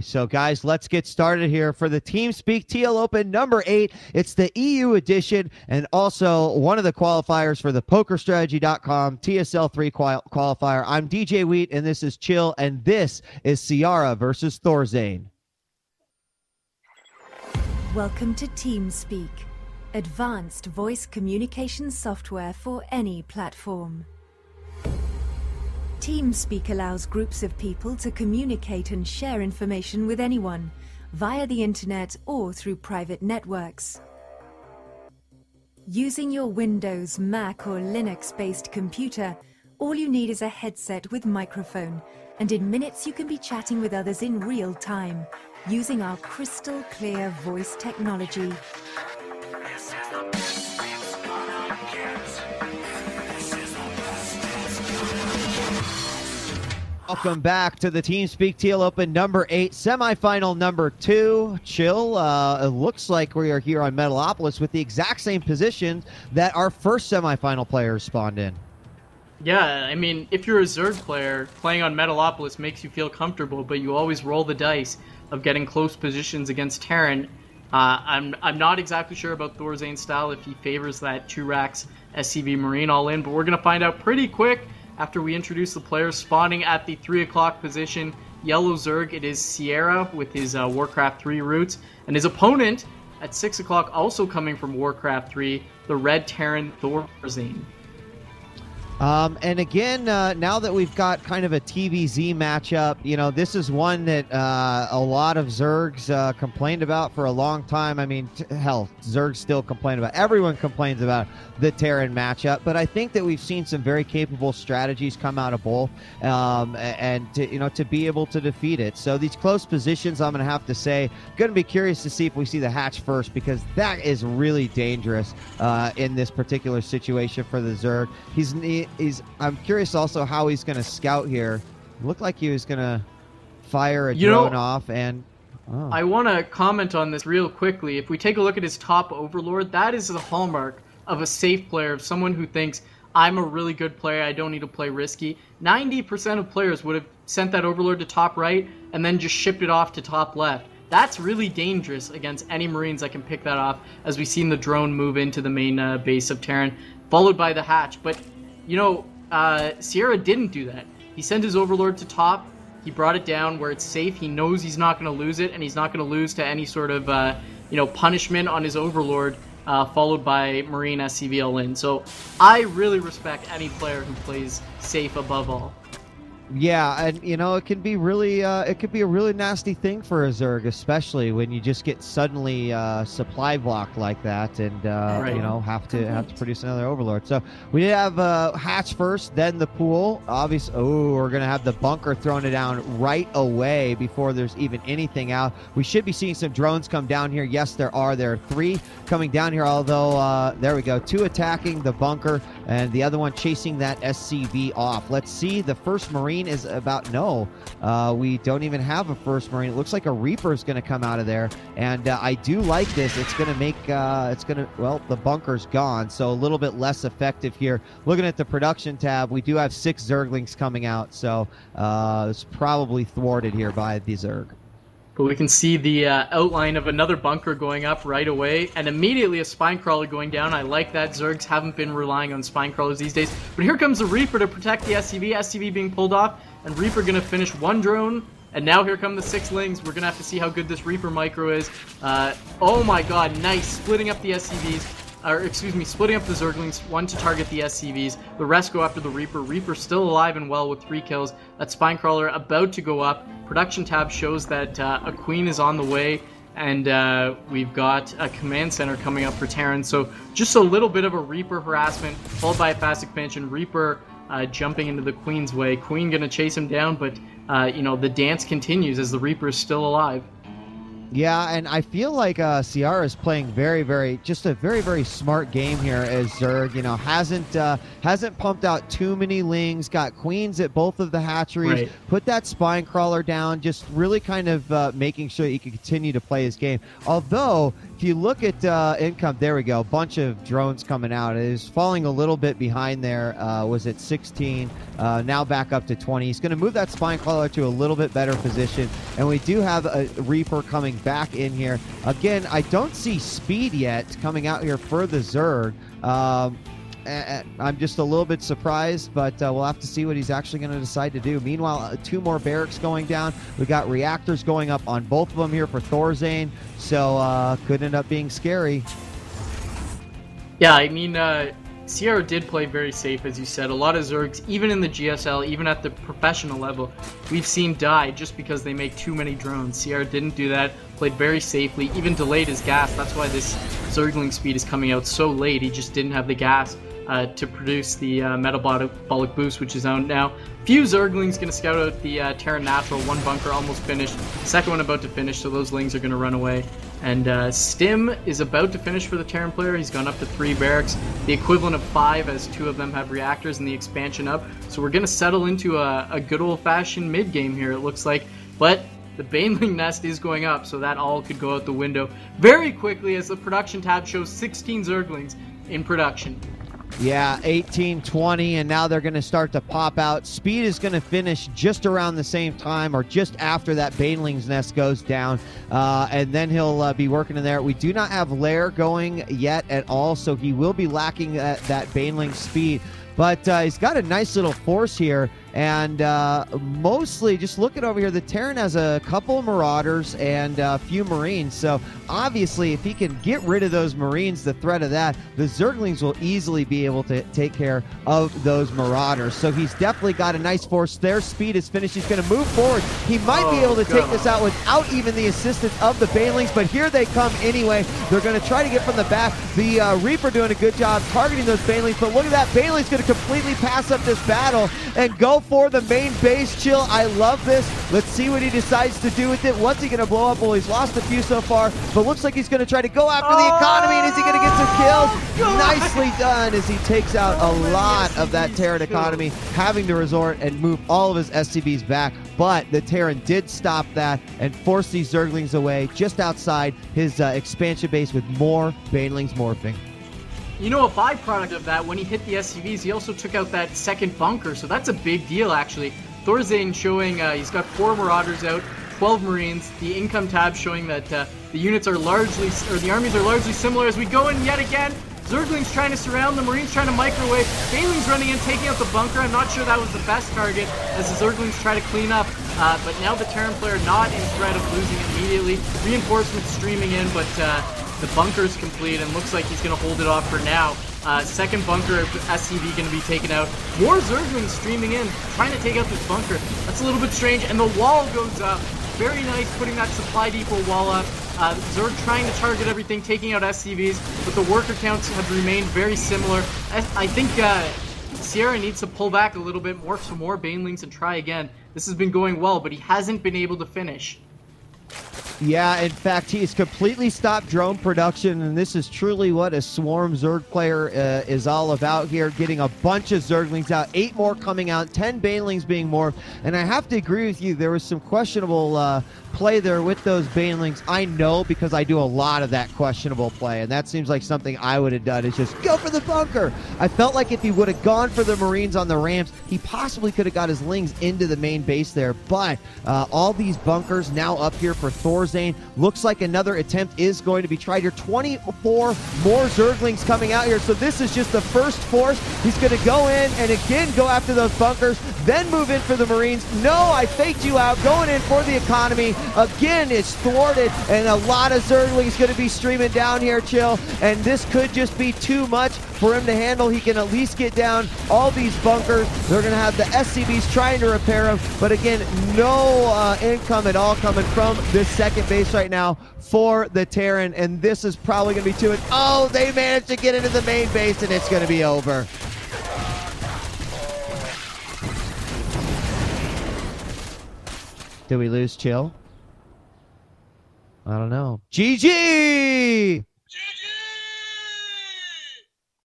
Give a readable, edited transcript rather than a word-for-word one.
So, guys, let's get started here for the TeamSpeak TL Open number 8. It's the EU edition and also one of the qualifiers for the PokerStrategy.com TSL3 qualifier. I'm djWHEAT, and this is Chill, and this is Ciara versus Thorzain. Welcome to TeamSpeak, advanced voice communication software for any platform. TeamSpeak allows groups of people to communicate and share information with anyone, via the internet or through private networks. Using your Windows, Mac or Linux-based computer, all you need is a headset with microphone, and in minutes you can be chatting with others in real time, using our crystal clear voice technology. Welcome back to the TeamSpeak TL Open number 8, semifinal number 2. Chill, it looks like we are here on Metalopolis with the exact same position that our first semifinal players spawned in. Yeah, I mean, if you're a Zerg player, playing on Metalopolis makes you feel comfortable, but you always roll the dice of getting close positions against Terran. I'm not exactly sure about Thorzain's style, if he favors that 2-racks SCV Marine all-in, but we're going to find out pretty quick after we introduce the players spawning at the 3 o'clock position. Yellow Zerg, it is Ciara with his Warcraft 3 roots, and his opponent at 6 o'clock, also coming from Warcraft 3, the red Terran Thorzain. And again, now that we've got kind of a TVZ matchup, you know, this is one that a lot of Zergs complained about for a long time. I mean, hell, Zergs still complain about. Everyone complains about the Terran matchup, but I think that we've seen some very capable strategies come out of both, and to be able to defeat it. So these close positions, I'm going to have to say, going to be curious to see if we see the hatch first, because that is really dangerous in this particular situation for the Zerg. I'm curious also how he's going to scout here. Looked like he was going to fire a drone off, and I want to comment on this real quickly. If we take a look at his top Overlord, that is the hallmark of a safe player, of someone who thinks, I'm a really good player, I don't need to play risky. 90% of players would have sent that Overlord to top right and then just shipped it off to top left. That's really dangerous against any Marines that can pick that off, as we've seen the drone move into the main base of Terran, followed by the hatch. But you know, Ciara didn't do that. He sent his Overlord to top, he brought it down where it's safe, he knows he's not going to lose it, and he's not going to lose to any sort of, punishment on his Overlord, followed by Marine SCV all-in. So I really respect any player who plays safe above all. Yeah, and it can be really, it could be a really nasty thing for a Zerg, especially when you just get suddenly supply blocked like that, and have to produce another Overlord. So we did have hatch first, then the pool. Obviously, we're gonna have the bunker throwing it down right away before there's even anything out. We should be seeing some drones come down here. Yes, there are. There are 3 coming down here. Although there we go, 2 attacking the bunker, and the other one chasing that SCV off. Let's see. The first Marine is about we don't even have a first Marine. It looks like a Reaper is going to come out of there, and I do like this. It's going to make the bunker's gone, so a little bit less effective here. Looking at the production tab, we do have 6 Zerglings coming out, so it's probably thwarted here by the Zerg. But we can see the outline of another bunker going up right away, and immediately a spine crawler going down. I like that. Zergs haven't been relying on spine crawlers these days. But here comes the Reaper to protect the SCV. SCV being pulled off, and Reaper going to finish 1 drone. And now here come the 6 Lings. We're going to have to see how good this Reaper micro is. Oh my god, nice. Splitting up the SCVs. Splitting up the Zerglings, 1 to target the SCVs. The rest go after the Reaper. Reaper still alive and well with 3 kills. That Spinecrawler about to go up. Production tab shows that a Queen is on the way, and we've got a command center coming up for Terran. So just a little bit of a Reaper harassment, followed by a fast expansion. Reaper jumping into the Queen's way. Queen gonna chase him down, but the dance continues as the Reaper is still alive. Yeah, and I feel like Ciara is playing just a very smart game here as Zerg. You know, hasn't pumped out too many lings. Got queens at both of the hatcheries. Right. Put that spine crawler down. Just really kind of making sure that he can continue to play his game. Although, if you look at income, there we go. A bunch of drones coming out. It is falling a little bit behind there. Was at 16. Now back up to 20. He's going to move that spine crawler to a little bit better position. And we do have a Reaper coming back in here. Again, I don't see speed yet coming out here for the Zerg. I'm just a little bit surprised, but we'll have to see what he's actually going to decide to do. Meanwhile, 2 more barracks going down. We got reactors going up on both of them here for Thorzain, so could end up being scary. Yeah, I mean, Ciara did play very safe, as you said. A lot of Zergs, even in the GSL, even at the professional level, we've seen die just because they make too many drones. Ciara didn't do that, played very safely, even delayed his gas. That's why this Zergling speed is coming out so late. He just didn't have the gas to produce the metabolic boost, which is out now. Few Zerglings going to scout out the Terran Natural. 1 bunker almost finished, second one about to finish, so those lings are going to run away. And Stim is about to finish for the Terran player. He's gone up to 3 barracks, the equivalent of 5, as 2 of them have reactors and the expansion up. So we're going to settle into a good old-fashioned mid-game here, it looks like. But the Baneling nest is going up, so that all could go out the window very quickly, as the production tab shows 16 Zerglings in production. Yeah, 18, 20, and now they're going to start to pop out. Speed is going to finish just around the same time, or just after that Baneling's nest goes down, and then he'll be working in there. We do not have Lair going yet at all, so he will be lacking that Baneling speed. But he's got a nice little force here, and mostly, just looking over here, the Terran has a couple of Marauders and a few Marines. So obviously, if he can get rid of those Marines, the threat of that, the Zerglings will easily be able to take care of those Marauders. So he's definitely got a nice force. Their speed is finished. He's going to move forward. He might be able to take this out without even the assistance of the Banelings, but here they come anyway. They're going to try to get from the back. The Reaper doing a good job targeting those Banelings, but look at that. Baneling's going to completely pass up this battle and go for the main base. Chill, I love this. Let's see what he decides to do with it. What's he going to blow up? Well, he's lost a few so far, but looks like he's going to try to go after the economy. And is he going to get some kills? Nicely done, as he takes out a lot of that Terran economy, having to resort and move all of his SCVs back. But the Terran did stop that and force these Zerglings away just outside his expansion base with more Banelings morphing. You know, a byproduct of that, when he hit the SCVs, he also took out that second bunker, so that's a big deal, actually. Thorzain showing he's got 4 Marauders out, 12 Marines. The income tab showing that the units are largely, or the armies are largely similar. As we go in yet again, Zerglings trying to surround the Marines, trying to microwave. Baneling's running in, taking out the bunker. I'm not sure that was the best target as the Zerglings try to clean up. But now the Terran player not in threat of losing immediately. Reinforcements streaming in, but the bunker's complete and looks like he's going to hold it off for now. Second bunker SCV going to be taken out. More Zerglings streaming in, trying to take out this bunker. That's a little bit strange, and the wall goes up. Very nice, putting that supply depot wall up. Zerg trying to target everything, taking out SCVs, but the worker counts have remained very similar. I think Ciara needs to pull back a little bit more, some more Banelings, and try again. This has been going well, but he hasn't been able to finish. Yeah, in fact, he's completely stopped drone production, and this is truly what a Swarm Zerg player is all about here, getting a bunch of Zerglings out, 8 more coming out, 10 Banelings being morphed, and I have to agree with you, there was some questionable play there with those Banelings. I know, because I do a lot of that questionable play, and that seems like something I would have done, is just go for the bunker. I felt like if he would have gone for the Marines on the ramps, he possibly could have got his Lings into the main base there, but all these bunkers now up here for Thorzain. Looks like another attempt is going to be tried here. 24 more Zerglings coming out here, so this is just the first force. He's going to go in and again go after those bunkers, then move in for the Marines. No, I faked you out, going in for the economy. Again, it's thwarted, and a lot of Zerglings going to be streaming down here, Chill, and this could just be too much for him to handle. He can at least get down all these bunkers. They're going to have the SCVs trying to repair them, but again, no income at all coming from this second base right now for the Terran, and this is probably going to be too much. Oh, they managed to get into the main base, and it's going to be over. Did we lose Chill? I don't know. GG!